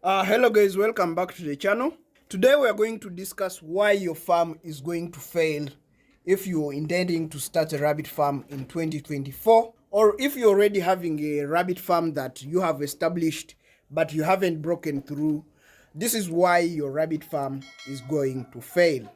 Hello guys, welcome back to the channel. Today we are going to discuss why your farm is going to fail if you're intending to start a rabbit farm in 2024, or if you're already having a rabbit farm that you have established but you haven't broken through. This is why your rabbit farm is going to fail.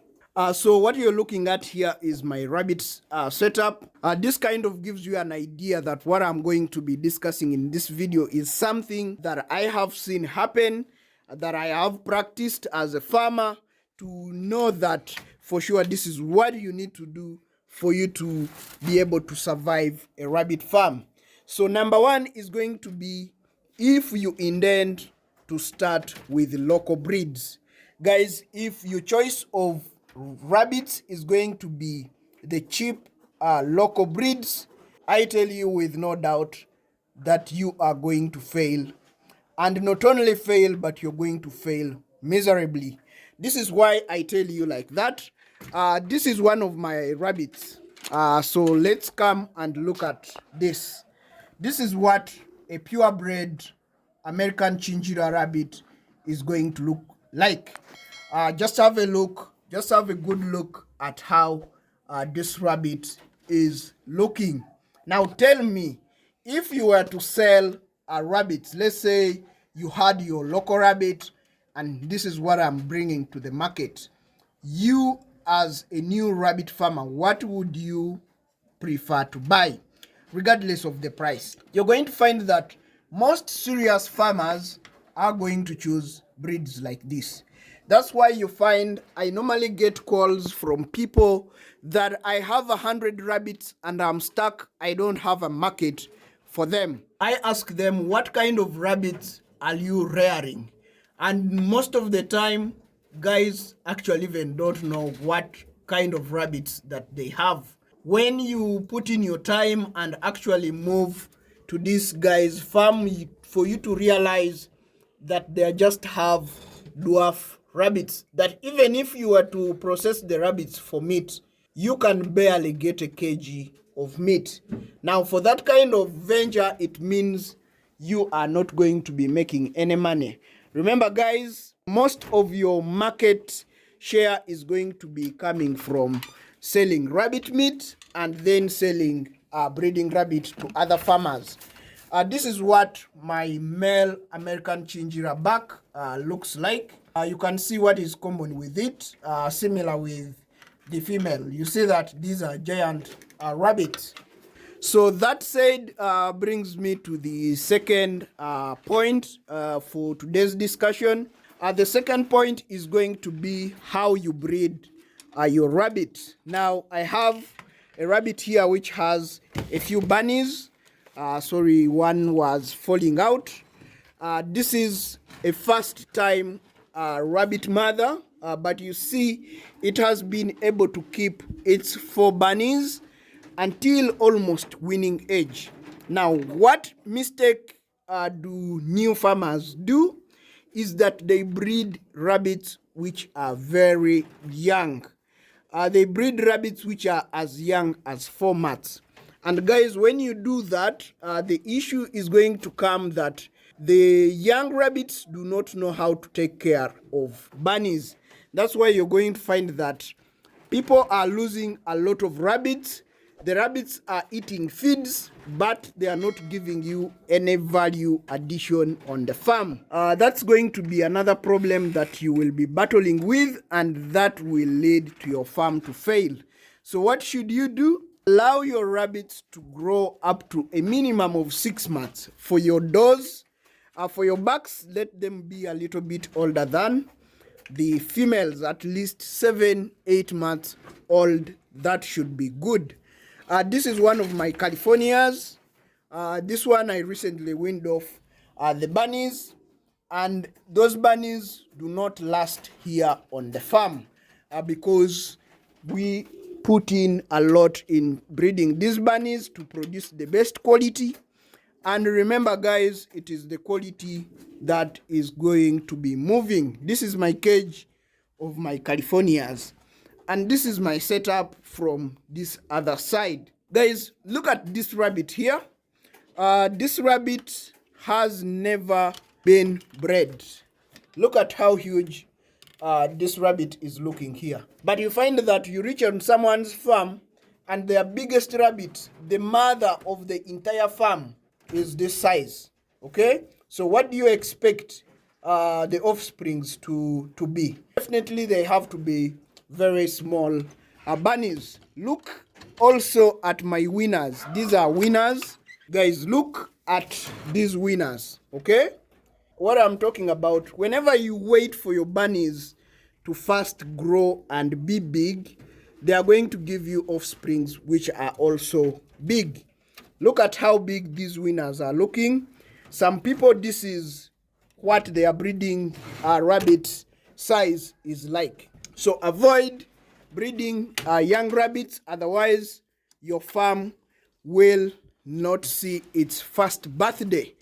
So what you're looking at here is my rabbit setup. This kind of gives you an idea that what I'm going to be discussing in this video is something that I have seen happen, that I have practiced as a farmer, to know that for sure this is what you need to do for you to be able to survive a rabbit farm. So number one is going to be if you intend to start with local breeds. Guys, if your choice of rabbits is going to be the cheap local breeds, I tell you with no doubt that you are going to fail, and not only fail, but you're going to fail miserably. This is why I tell you like that. This is one of my rabbits. So let's come and look at this. This is what a purebred American chinchilla rabbit is going to look like. Just have a look. Just have a good look at how this rabbit is looking. Now tell me, if you were to sell a rabbit, let's say you had your local rabbit and this is what I'm bringing to the market, you as a new rabbit farmer, what would you prefer to buy regardless of the price? You're going to find that most serious farmers are going to choose breeds like this. That's why you find I normally get calls from people that I have 100 rabbits and I'm stuck. I don't have a market for them. I ask them, what kind of rabbits are you rearing? And most of the time, guys actually even don't know what kind of rabbits that they have. When you put in your time and actually move to this guy's farm, for you to realize that they just have dwarf rabbits, that even if you were to process the rabbits for meat, you can barely get a kg of meat. Now for that kind of venture, it means you are not going to be making any money. Remember guys, most of your market share is going to be coming from selling rabbit meat and then selling breeding rabbit to other farmers. This is what my male American chinchilla buck looks like. You can see what is common with it, similar with the female. You see that these are giant rabbits. So that said, brings me to the second point for today's discussion. The second point is going to be how you breed your rabbit. Now, I have a rabbit here which has a few bunnies. Sorry, one was falling out. This is a first time rabbit mother, but you see it has been able to keep its 4 bunnies until almost weaning age. Now, what mistake do new farmers do is that they breed rabbits which are very young. They breed rabbits which are as young as 4 months. And guys, when you do that, the issue is going to come that the young rabbits do not know how to take care of bunnies. That's why you're going to find that people are losing a lot of rabbits. The rabbits are eating feeds, but they are not giving you any value addition on the farm. That's going to be another problem that you will be battling with, and that will lead to your farm to fail. So what should you do? Allow your rabbits to grow up to a minimum of 6 months. For your does, for your bucks, let them be a little bit older than the females, at least 7-8 months old. That should be good. This is one of my Californias. This one I recently weaned off the bunnies, and those bunnies do not last here on the farm because we put in a lot in breeding these bunnies to produce the best quality. And remember guys, it is the quality that is going to be moving. This is my cage of my Californias, and this is my setup from this other side. Guys, look at this rabbit here. This rabbit has never been bred. Look at how huge this rabbit is looking here. But you find that you reach on someone's farm and their biggest rabbit, the mother of the entire farm, is this size. Okay? So what do you expect the offsprings to be? Definitely they have to be very small bunnies. Look also at my winners. These are winners. Guys, look at these winners. Okay? What I'm talking about, whenever you wait for your bunnies to first grow and be big, they are going to give you offsprings which are also big. Look at how big these winners are looking. Some people, this is what their breeding rabbit size is like. So avoid breeding young rabbits, otherwise your farm will not see its first birthday.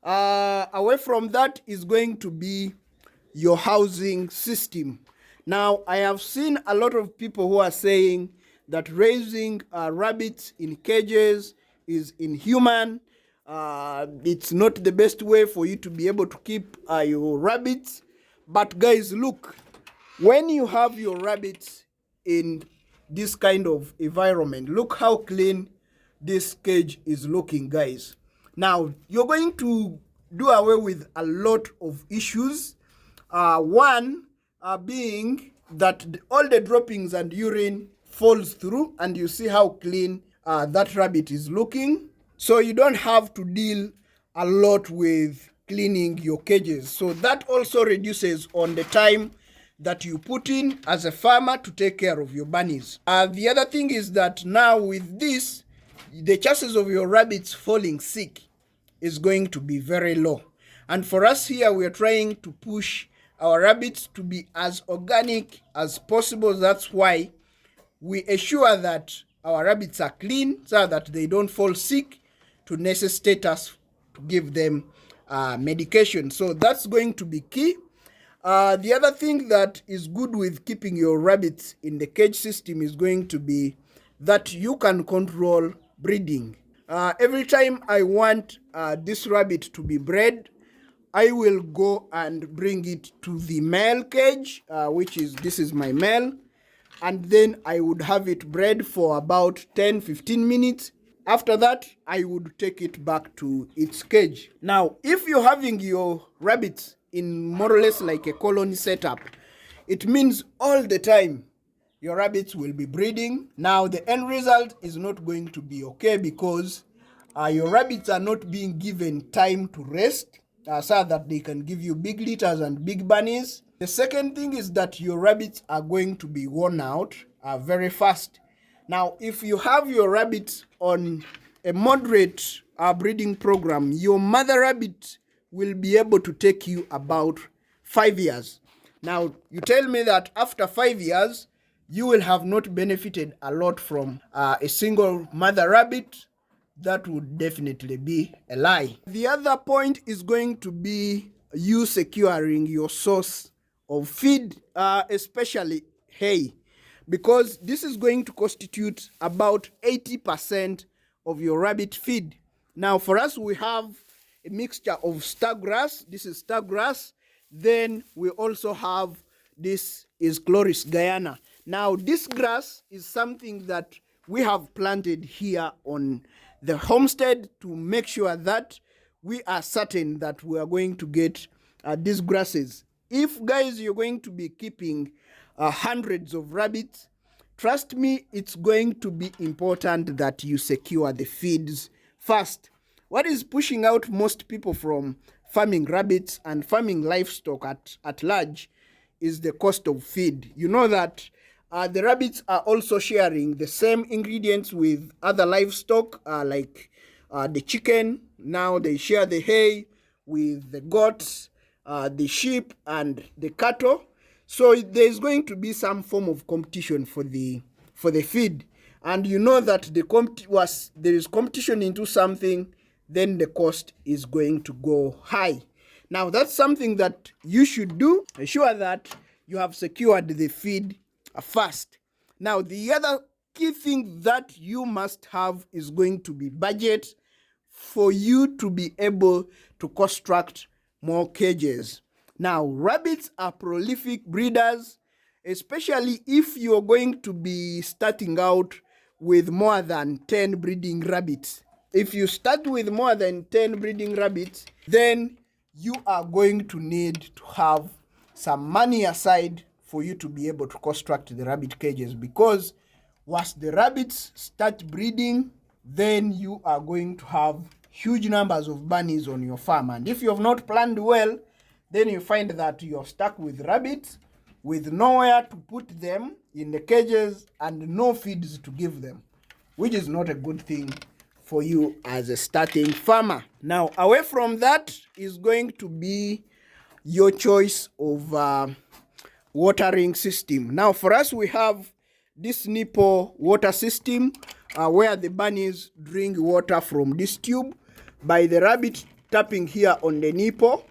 Away from that is going to be your housing system. Now, I have seen a lot of people who are saying that raising rabbits in cages is inhuman. It's not the best way for you to be able to keep your rabbits. But guys, look, when you have your rabbits in this kind of environment, look how clean this cage is looking, guys. Now, you're going to do away with a lot of issues. One being that all the droppings and urine falls through, and you see how clean that rabbit is looking. So you don't have to deal a lot with cleaning your cages. So that also reduces on the time that you put in as a farmer to take care of your bunnies. The other thing is that now with this, the chances of your rabbits falling sick is going to be very low. And for us here, we are trying to push our rabbits to be as organic as possible. That's why we ensure that our rabbits are clean so that they don't fall sick to necessitate us to give them medication. So that's going to be key. The other thing that is good with keeping your rabbits in the cage system is going to be that you can control breeding. Every time I want this rabbit to be bred, I will go and bring it to the male cage, this is my male, and then I would have it bred for about 10-15 minutes. After that, I would take it back to its cage. Now, if you're having your rabbits in more or less like a colony setup, it means all the time your rabbits will be breeding. Now, the end result is not going to be okay because your rabbits are not being given time to rest so that they can give you big litters and big bunnies. The second thing is that your rabbits are going to be worn out very fast. Now, if you have your rabbits on a moderate breeding program, your mother rabbit will be able to take you about 5 years. Now, you tell me that after 5 years, you will have not benefited a lot from a single mother rabbit. That would definitely be a lie. The other point is going to be you securing your source of feed, especially hay, because this is going to constitute about 80% of your rabbit feed. Now, for us, we have a mixture of star grass. This is star grass. Then we also have this is Chloris Guyana. Now, this grass is something that we have planted here on the homestead to make sure that we are certain that we are going to get these grasses. If, guys, you're going to be keeping hundreds of rabbits, trust me, it's going to be important that you secure the feeds first. What is pushing out most people from farming rabbits and farming livestock at large is the cost of feed. You know that the rabbits are also sharing the same ingredients with other livestock like the chicken. Now they share the hay with the goats, the sheep, and the cattle. So there's going to be some form of competition for the feed. And you know that there is competition into something, then the cost is going to go high. Now that's something that you should do. Ensure that you have secured the feed first. Now, the other key thing that you must have is going to be budget for you to be able to construct more cages. Now, rabbits are prolific breeders, especially if you're going to be starting out with more than 10 breeding rabbits. If you start with more than 10 breeding rabbits, then you are going to need to have some money aside for you to be able to construct the rabbit cages, because once the rabbits start breeding, then you are going to have huge numbers of bunnies on your farm. And if you have not planned well, then you find that you're stuck with rabbits with nowhere to put them in the cages and no feeds to give them, which is not a good thing for you as a starting farmer. Now, away from that is going to be your choice of watering system. Now, for us, we have this nipple water system where the bunnies drink water from this tube. By the rabbit tapping here on the nipple,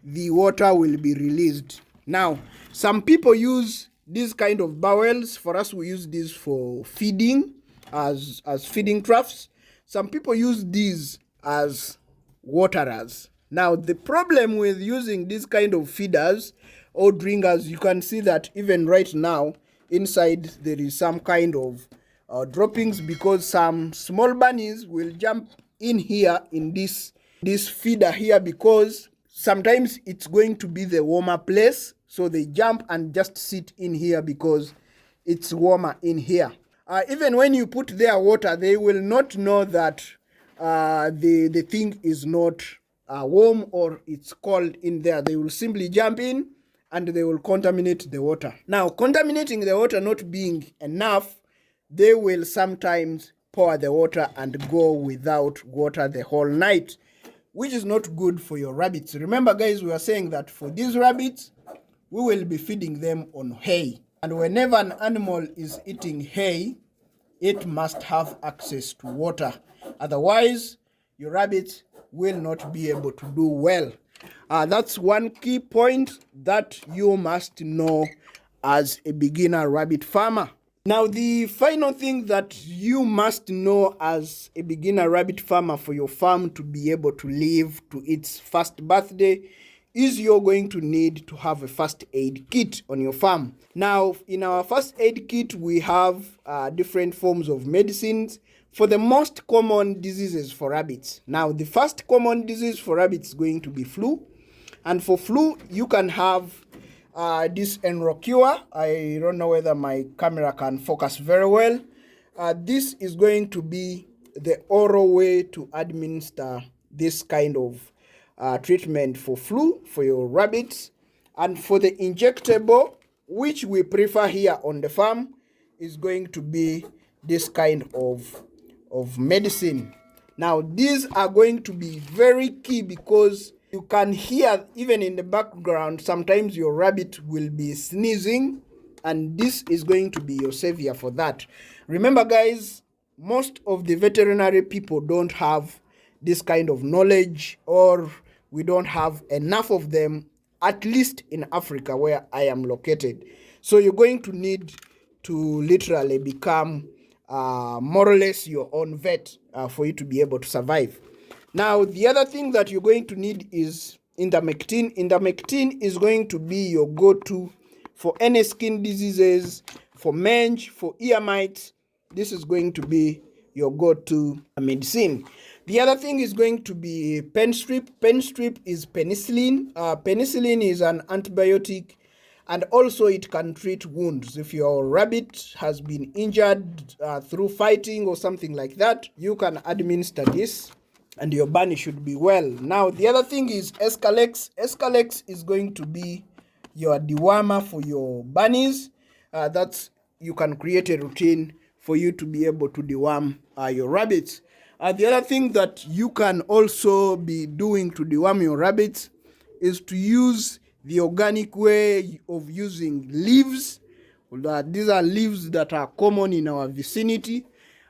the water will be released. Now, some people use these kind of bowels. For us, we use this for feeding as feeding troughs. Some people use these as waterers. Now, the problem with using these kind of feeders or drinkers, you can see that even right now, inside there is some kind of droppings, because some small bunnies will jump in here in this feeder here, because sometimes it's going to be the warmer place. So they jump and just sit in here because it's warmer in here. Even when you put their water, they will not know that the thing is not warm or it's cold in there. They will simply jump in and they will contaminate the water. Now, contaminating the water not being enough, they will sometimes pour the water and go without water the whole night, which is not good for your rabbits. Remember, guys, we are saying that for these rabbits, we will be feeding them on hay. And whenever an animal is eating hay, it must have access to water. Otherwise, your rabbits will not be able to do well. That's one key point that you must know as a beginner rabbit farmer. Now, the final thing that you must know as a beginner rabbit farmer for your farm to be able to live to its first birthday is you're going to need to have a first aid kit on your farm. Now, in our first aid kit, we have different forms of medicines for the most common diseases for rabbits. Now, the first common disease for rabbits is going to be flu. And for flu, you can have this Enrocure. I don't know whether my camera can focus very well. This is going to be the oral way to administer this kind of treatment for flu for your rabbits. And for the injectable, which we prefer here on the farm, is going to be this kind of medicine. Now, these are going to be very key, because you can hear even in the background, sometimes your rabbit will be sneezing, and this is going to be your savior for that. Remember, guys, most of the veterinary people don't have this kind of knowledge, or we don't have enough of them, at least in Africa where I am located. So you're going to need to literally become more or less your own vet for you to be able to survive. Now, the other thing that you're going to need is ivermectin. Ivermectin is going to be your go-to for any skin diseases, for mange, for ear mites. This is going to be your go-to medicine. The other thing is going to be pen strip. Pen strip is penicillin. Penicillin is an antibiotic, and also it can treat wounds. If your rabbit has been injured through fighting or something like that, you can administer this and your bunny should be well. Now, the other thing is Escalex. Escalex is going to be your dewormer for your bunnies. That's, you can create a routine for you to be able to deworm your rabbits. The other thing that you can also be doing to deworm your rabbits is to use the organic way of using leaves. These are leaves that are common in our vicinity.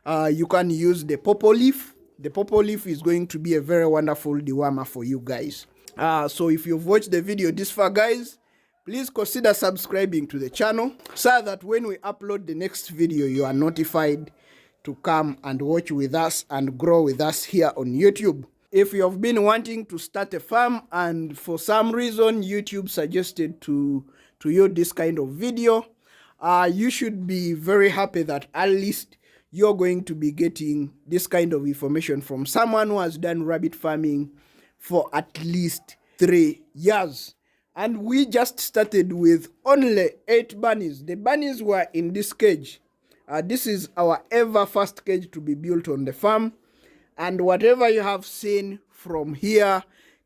You can use the pawpaw leaf. The pawpaw leaf is going to be a very wonderful dewormer for you guys. So if you've watched the video this far, guys, please consider subscribing to the channel so that when we upload the next video, you are notified to come and watch with us and grow with us here on YouTube. If you have been wanting to start a farm and for some reason YouTube suggested to you this kind of video, you should be very happy that at least you're going to be getting this kind of information from someone who has done rabbit farming for at least 3 years. And we just started with only 8 bunnies. The bunnies were in this cage. This is our ever first cage to be built on the farm. And whatever you have seen from here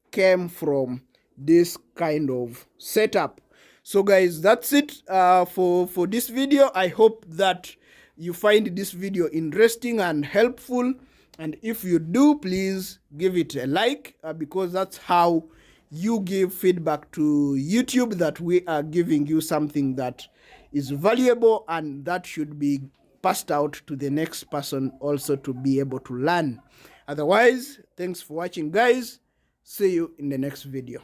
came from this kind of setup. So guys, that's it for this video. I hope that you find this video interesting and helpful. And if you do, please give it a like because that's how you give feedback to YouTube that we are giving you something that is valuable and that should be passed out to the next person also to be able to learn. Otherwise, thanks for watching, guys. See you in the next video.